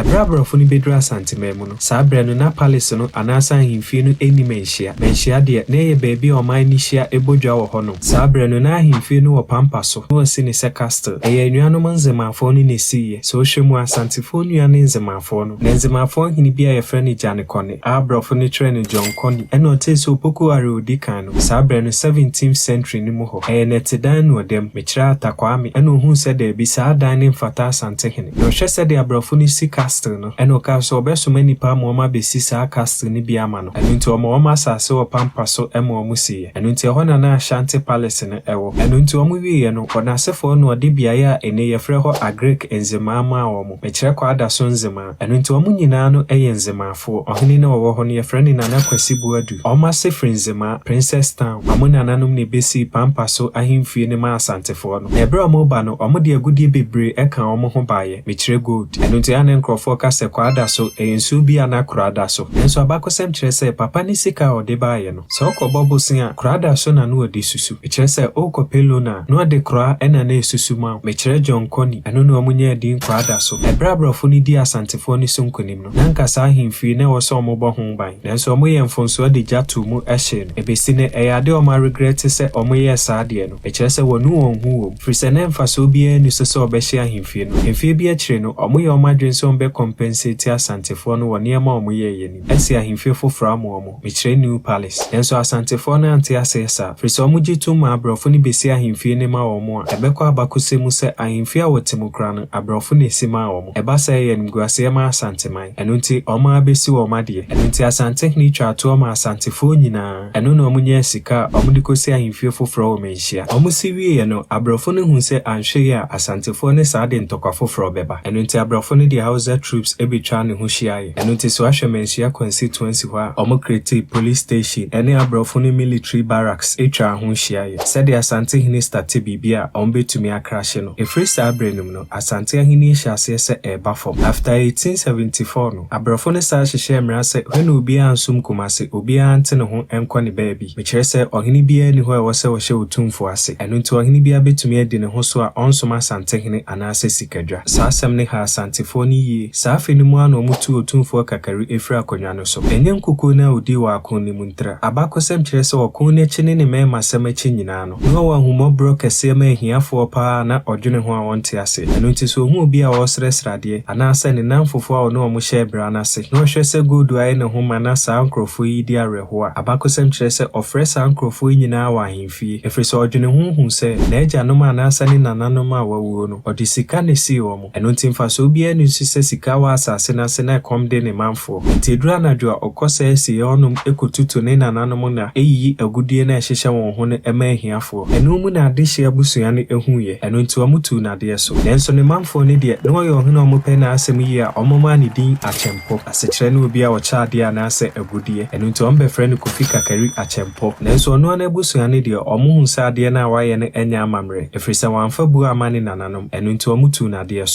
Ebra abrofo ni bedru Asantehene mu no saa bre no na palace no anasa ahemfie no eni menhia de na ye baabi oman ni hia ebodwa wo ho no saa bre no na ahemfie no wo pampa so no si ne se castle eye nuanom nzemafo no nesiye so hwemu Asantefo nuane nzemafo no na nzemafo hini bia ye frɛ ne Janekone abrofo ne trɛ ne John Kony ena oteso opoku are odikan no saa bre no 17th century ni mu ho eye netedan no dem mekira atakwame ena ohun se da bi saa dan ne mfata Asantehene no hwɛ se de abrofo ne si castle no ena oka so obesoma nipa mo besi saa castle ni bia ma no enu nti omo asase wo pampa so ema omo siye enu nti ho na Ashanti Palace ne ewo enu nti omo wiye no onasefo no ode biaye a ene ye frɛ ho agrek enzema ma omo mekire kwa ada so nzema enu nti omo nyina no eye nzemafo ohini na wo ho no ye frɛ ni Nana Kwasi Buadu omo asefri nzema Princess Town omo nananom ne besi pampa so ahemfie ne ma Asantefo no ebra omo ba no omo de agudie bebre eka omo ho baaye mekire gold enu nti ane nkrofo ka se kwa ada so ensu bi anakro ada so enso abakosem kire se papa ni sika ode baaye no so okobobosin a krada so na no ode susu mekire se okopelo na no ode kra ena na esusu ma mekire John Kony eno no omunye din krada so ebra abrofo ni di Asantefo ni so nkonim no nanka sa ahemfie na wo so omobo ho ban nanso omoye mfonso de jatu mu ehye no ebesi ne eyade o ma regret se omoye sa de no mekire se wonu onhu wo frise na mfaso bia ni so se obehye ahemfie no ahemfie bia kire no omoye omadwen so ombe compensate Asantefo no woni ema omoye yeni esi ahemfie foforo amomo mekire New Palace nanso Asantefo na ante asesa frise omuji tu ma abrofo ni besi ahemfie ne ma omo a ebekọ abakosemu se ahemfie a wotemukra no abrofo na esi ma omo eba se ye nimguase ma Asanteman enu nti omo abesi wo made enu nti Asantehene twa to ma Asantefo nyina enu na omunye sika omo dikosi ahemfie foforo wo menhia omo si wie no abrofo no hu se anhwe ya Asantefo ne saa de ntokwa foforo beba enu nti abrofo ne de Hausa troops ebetwa ne ho hyiaye enu nti so ahwe menhia constituency ho a omo create police station ene abrofo ne military barracks etwa ho hyiaye said the Asantehene start bibia omo betumi akrahye no efri saa brenum no Asantehene hyase se eba fom after 1874 no abrofo ne saa hyehye mra se when obi ansum Kumasi obi ante ne ho enko ne baabi mekire se ohene bia ni ho e wo se wo hye otumfo ase enu nti ohene bia betumi adi ne ho so a onsoma Asantehene anase sikadwa saa asem ne ha Asantefo ni yie saa fenimu ana omutu otumfo kakari efri akonwa no so enye nkuku na odi wa akon ni muntra abakosem kire se okon ne chine ne mema semachi nyina no no wa humo bro kese ma hiafo pa na odwene ho a wonte ase enu nti so hu obi a wo sresrade anase ne namfofo a ono omo hye bra na se no hwe se godu aye ne ho mana saa nkrofo yi di areho a abakosem kire se ofre saa nkrofo nyina wa ahemfie efre se odwene hu se na eja no ma anase ne nananom a wawuo no odi sika ne si omo enu nti mfa so obi enu se sika wa asase na se na komde ne manfo nti dura na dwa okosa esi onom ekotutu ne nananom na eyi agudie na ehyehye won ho ne ema ahiafo enu mu na ade hye abusua ne ehuye enu nti omutu na de so nenso ne manfo ne de no yo hene omo pe na asem yi a omo ma ne din achempo asechire ne obi a wo cha de na ase agudie enu nti ombe frɛ ne Kofi Kakari achempo nenso no na abusua ne de omo hu sa de na waye ne enya amamre efrisa wanfa bu amane nananom enu nti omutu na de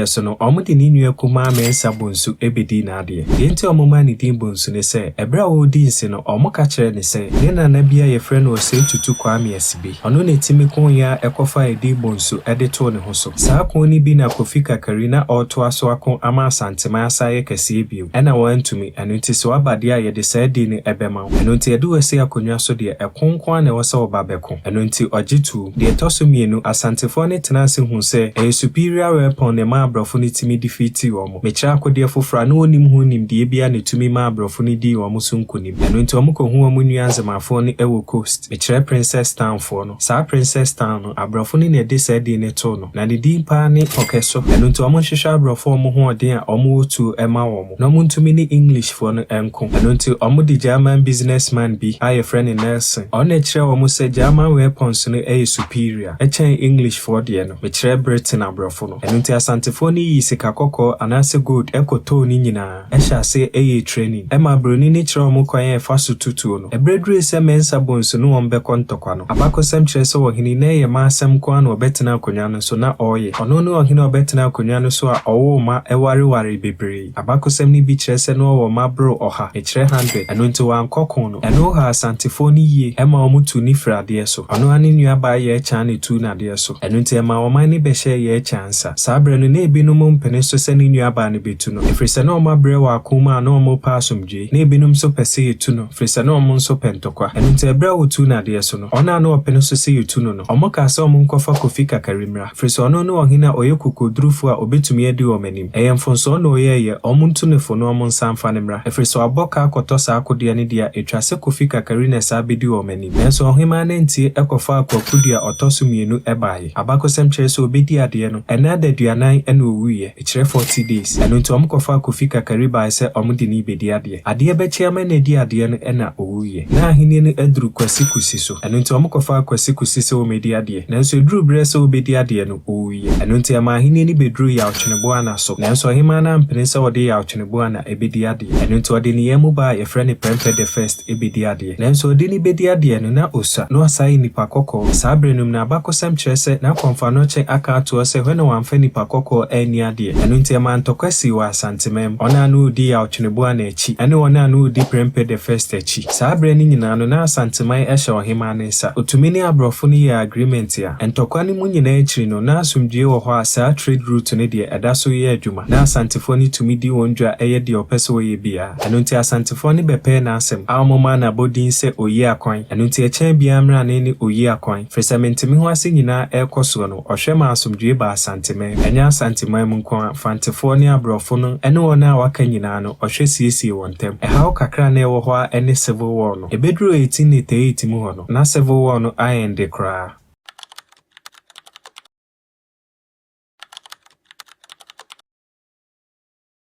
so no omo de ni nua kuma mensa bonsu ebedi na de nti omo ma ne din bonsu ne se ebra wo di nsi no omo ka kire ne se ne nana bia ye frɛ no se tutu kwame asibe ono ne timi kon ya ekofa edi bonsu ede to ne ho so saa kon ni bi na Kofi Kakari na oto aso akon ama Asantema asaye kase bio ena wantumi enu nti so abade a ye de saa di ne ebema enu nti edu wase akonwa so de ekonkon na wose oba beko enu nti ogitu de toso mienu Asantefo ne tenase hu se a superior weapon ne ma abrofo ne timi defeat omo mekira akode fofora na onim hu nim de bia ne tumi ma abrofo ne di omo so nkonim enu nti omo ko hu omo nua nzemafo ne ewo coast mekira Princess Town fo no saa Princess Town no abrofo ne de saa di ne to no na ne din pa ne okeso enu nti omo hwehwe abrofo omo ho odin a omo otu ema omo na omo ntumi ne English fo no enko enu nti omo di German businessman bi aye friend Nelson ona kire omo se German weapons no e superior echen English fo de no mekira Britain abrofo no enu nti Asantefo ne yi sika kokko anase gold ekoto ni nyina ehya se eye training ema broni ni kire omo kwan e fa so tutuo no ebredure se mensa bonso no ombe kontokwa no abakosem kire se wohini na ye ma asem kwa na obetena akonwa no so na oye ono no ohini obetena akonwa no so a owo ma eware bebre abakosem ni bi kire se no owo ma bro oha e kire 100 eno nti wan kokon no eno ha Asantefo ni ye ema omutu ni frade so ono ani nua ba ye cha ne tu na de so eno nti ema oman ni be hye ye chansa saa bre no na ebi no mo mpene nso sɛ ne nuabaa no betu no ɛfiri sɛ na ɔmo abrɛ wɔ akoma a na ɔmo pa asomdwee na ebinom nso pɛ sɛ yɛtu no ɛfiri sɛ na ɔmo nso pɛ ntɔkwa ɛno nti ɛbrɛ a wɔtu no adeɛ so no ɔno a na ɔpɛ no so sɛ yɛtu no no ɔmo kaa sɛ ɔmo nkɔfa Kofi Kakari mmra ɛfiri sɛ ɔno ne ɔhene a ɔyɛ kokodurufo a obetumi adi wɔn anim ɛyɛ mfonso na ɔyɛɛyɛ ɔmo ntu ne fo na ɔmo nsa mfa ne mmra ɛfiri sɛ ɔabɔ kaa kɔtɔ saa akodeɛ ne deɛ ɛtwa sɛ Kofi Kakari na saa bedi wɔn anim nanso ɔhema ne ntie ɛkɔfa akɔkodua ɔtɔ so mmienu ɛbaeɛ abakɔsɛm kyerɛ sɛ obedi adeɛ no ɛna da aduanan ɛna owuiɛ ɛkyerɛ 40 days ɛno nti ɔmo kɔfa Kofi Kakari bae sɛ ɔmo de ne bedi adeɛ bɛkyia ma na edi adeɛ no ɛna owuiɛ na ahene no aduru Kwasi Kusi so ɛno nti ɔmo kɔfa Kwasi Kusi sɛ ɔmedi adeɛ nanso eduru brɛ sɛ obedi adeɛ no owuiɛ ɛno nti ama ahene no beduru Yawtwenebo ana so nanso ɔhema na mpene sɛ ɔde Yawtwenebo ana ebedi adeɛ ɛno nti ɔde ne yɛmu baa yɛfrɛ ne Prempeh the First ebedi adeɛ nanso ɔde ne bedi adeɛ no na osa na ɔsae nipa kɔkɔɔ saa bere no na abakɔsɛm kyerɛ sɛ na akɔmfa no kyɛ aka atoɔ sɛ hɔ na wamfa nipa kɔkɔɔ ani adeɛ ɛno nti ama ntɔkwa si wɔ Asantemam ɔna no odi Yawtwenebo ana akyi ɛne ɔna no odi Prempeh the First akyi saa bere no nyinaa no na Asanteman ɛhyɛ ɔhema ne nsa otumi ne aborɔfo no yɛ agreement a ntɔkwa no mu nyinaa akyiri no na asomdwee wɔ hɔ a saa trade route no deɛ ɛda so yɛ adwuma na asantefoɔ no tumi di wɔn dwa ɛyɛ deɛ ɔpɛ sɛ ɔyɛ bia ɛno nti asantefoɔ no bɛpɛɛ n'asɛm a ɔmoma na abɔdin sɛ oyi akwan ɛno nti ɛkyɛn biara mmra ne ne oyi akwan firi sɛ mentemi ho ase nyinaa ɛrekɔ soɔ no ɔhwɛ ma asomdwee ba Asanteman ɛnyɛ Asanteman mu nko a fantefoɔ ne aborɔfo no ɛne wɔn a waka nyinaa no ɔhwɛ siesie wɔn ntam ɛhaw kakra na ɛwɔ hɔ a ɛne civil war no ɛbɛduru 1888 mu hɔ no na civil war no ayɛ nde koraa